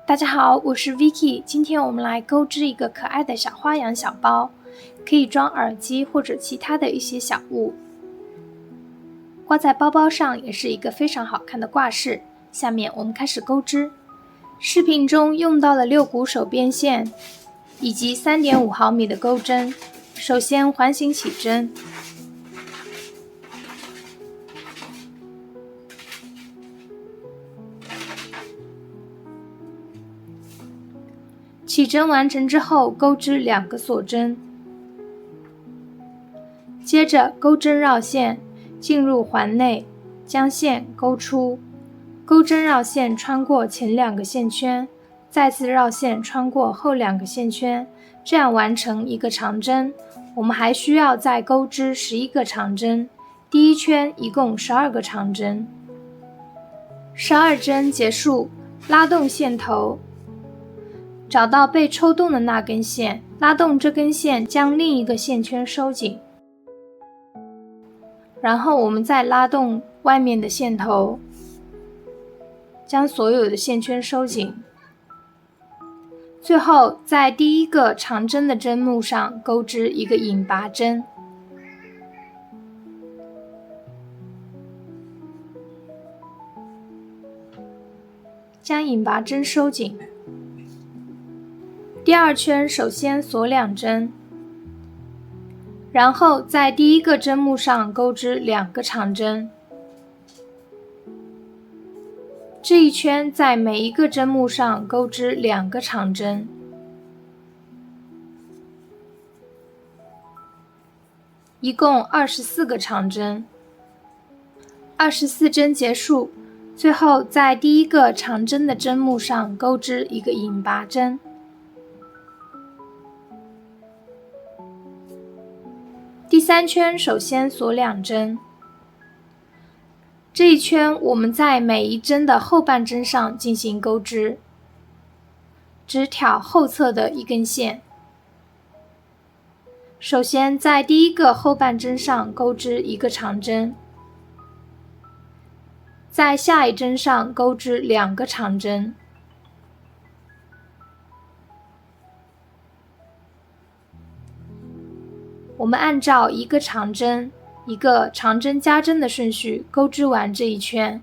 大家好，我是 Vicky， 今天我们来钩织一个可爱的小花样小包，可以装耳机或者其他的一些小物，挂在包包上也是一个非常好看的挂饰。下面我们开始钩织。视频中用到了6股手边线以及 3.5 毫米的钩针。首先环形起针，起针完成之后，钩织2个锁针，接着钩针绕线进入环内，将线钩出，钩针绕线穿过前2个线圈，再次绕线穿过后2个线圈，这样完成一个长针。我们还需要再钩织11个长针，第一圈一共12个长针。12针结束，拉动线头，找到被抽动的那根线，拉动这根线将另一个线圈收紧，然后我们再拉动外面的线头，将所有的线圈收紧。最后在第一个长针的针目上钩织一个引拔针，将引拔针收紧。第2圈首先锁2针，然后在第一个针目上钩织2个长针。这一圈在每一个针目上钩织2个长针，一共24个长针。24针结束，最后在第一个长针的针目上钩织一个引拔针。第3圈首先锁2针，这一圈我们在每一针的后半针上进行钩织，只挑后侧的一根线。首先在第一个后半针上钩织1个长针，在下一针上钩织2个长针，我们按照1个长针1个长针加针的顺序钩织完这一圈。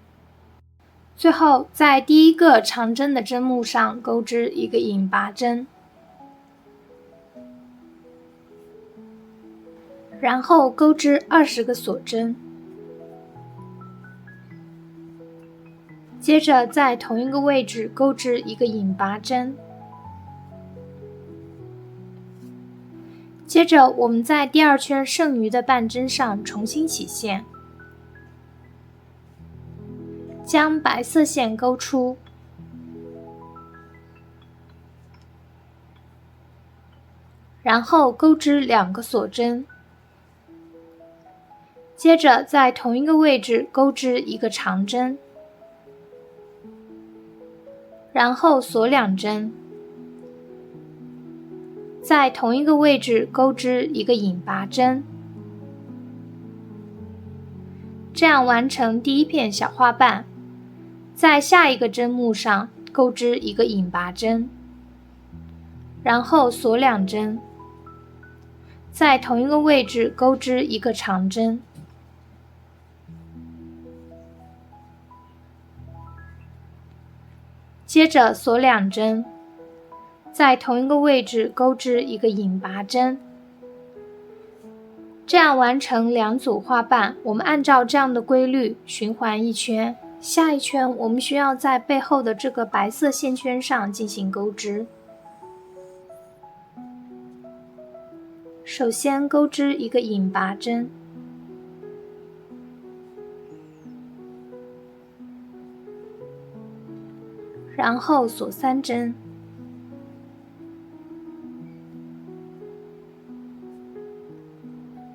最后在第一个长针的针目上钩织一个引拔针，然后钩织20个锁针，接着在同一个位置钩织一个引拔针。接着我们在第2圈剩余的半针上重新起线，将白色线钩出，然后钩织2个锁针，接着在同一个位置钩织一个长针，然后锁2针，在同一个位置钩织一个引拔针，这样完成第一片小花瓣。在下一个针目上钩织一个引拔针，然后锁2针，在同一个位置钩织一个长针，接着锁2针，在同一个位置钩织一个引拔针，这样完成2组花瓣。我们按照这样的规律循环一圈，下一圈我们需要在背后的这个白色线圈上进行钩织。首先钩织一个引拔针，然后锁3针，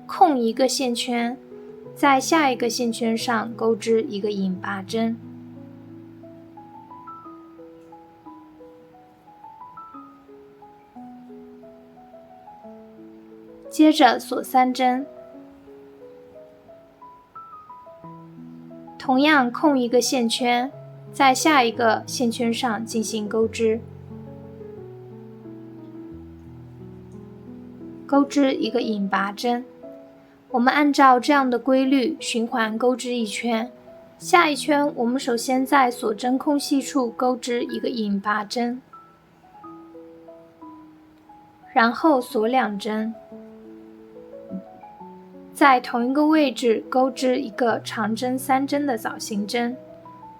空一个线圈，在下一个线圈上钩织一个引拔针，接着锁3针，同样空一个线圈，在下一个线圈上进行钩织。钩织一个引拔针，我们按照这样的规律循环钩织一圈。下一圈我们首先在锁针空隙处钩织一个引拔针，然后锁2针，在同一个位置钩织一个长针3针的枣形针。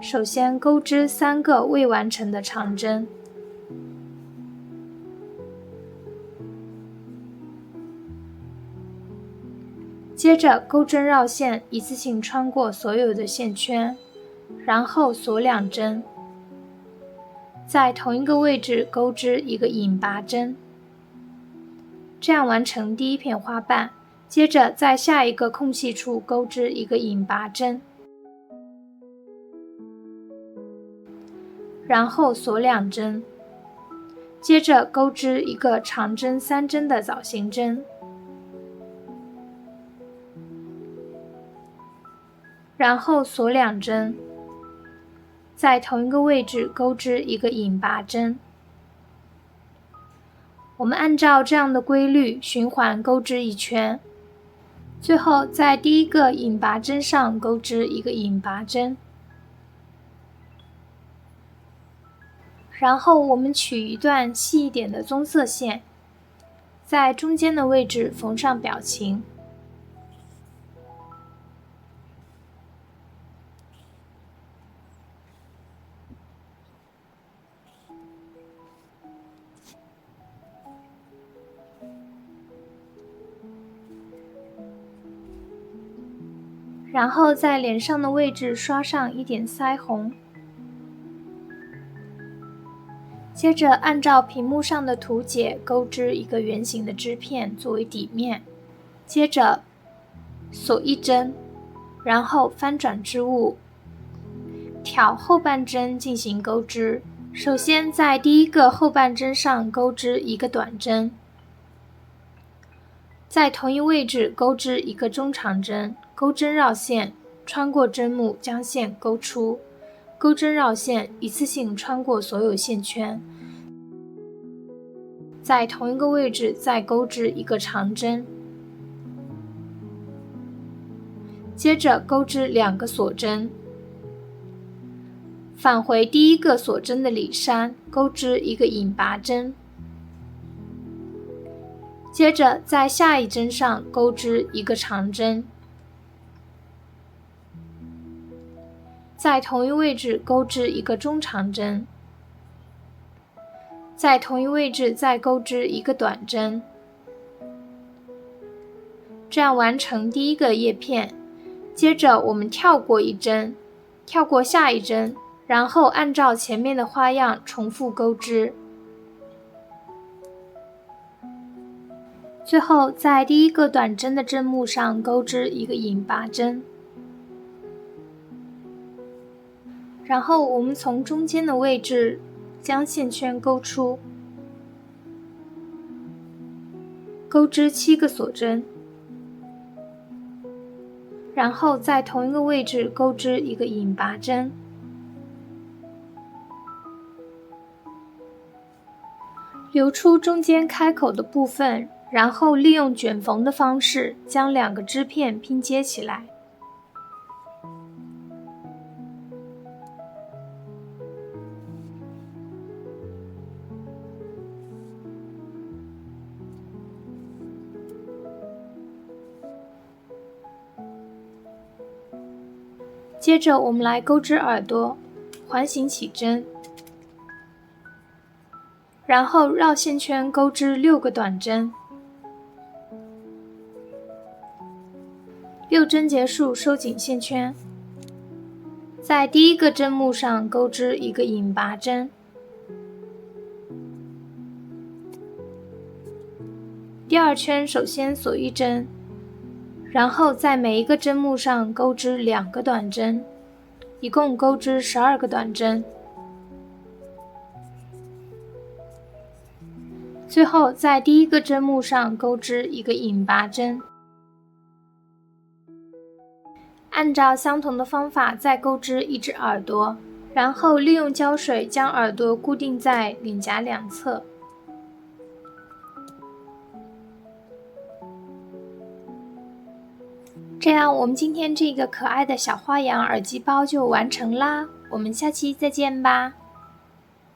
首先钩织3个未完成的长针，接着钩针绕线，一次性穿过所有的线圈，然后锁2针，在同一个位置钩织一个引拔针，这样完成第一片花瓣。接着在下一个空隙处钩织一个引拔针，然后锁2针，接着钩织一个长针3针的枣形针，然后锁2针，在同一个位置钩织一个引拔针。我们按照这样的规律循环钩织一圈，最后在第一个引拔针上钩织一个引拔针，然后我们取一段细一点的棕色线，在中间的位置缝上表情。然后在脸上的位置刷上一点腮红，接着按照屏幕上的图解钩织一个圆形的织片作为底面，接着锁1针，然后翻转织物，挑后半针进行钩织。首先在第一个后半针上钩织一个短针，在同一位置钩织一个中长针，钩针绕线，穿过针目将线钩出，钩针绕线，一次性穿过所有线圈，在同一个位置再钩织一个长针，接着钩织2个锁针，返回第一个锁针的里山，钩织一个引拔针，接着在下一针上钩织一个长针，在同一位置钩织一个中长针，在同一位置再钩织一个短针，这样完成第一个叶片。接着我们跳过1针，跳过下一针，然后按照前面的花样重复钩织。最后在第一个短针的针目上钩织一个引拔针，然后我们从中间的位置将线圈钩出，钩织7个锁针，然后在同一个位置钩织一个引拔针，留出中间开口的部分，然后利用卷缝的方式将2个织片拼接起来。接着我们来钩织耳朵，环形起针，然后绕线圈钩织6个短针，6针结束收紧线圈，在第一个针目上钩织一个引拔针，第2圈首先锁1针，然后在每一个针目上钩织2个短针，一共钩织12个短针。最后在第一个针目上钩织一个引拔针，按照相同的方法再钩织一只耳朵，然后利用胶水将耳朵固定在脸颊两侧。这样我们今天这个可爱的小花样耳机包就完成啦，我们下期再见吧。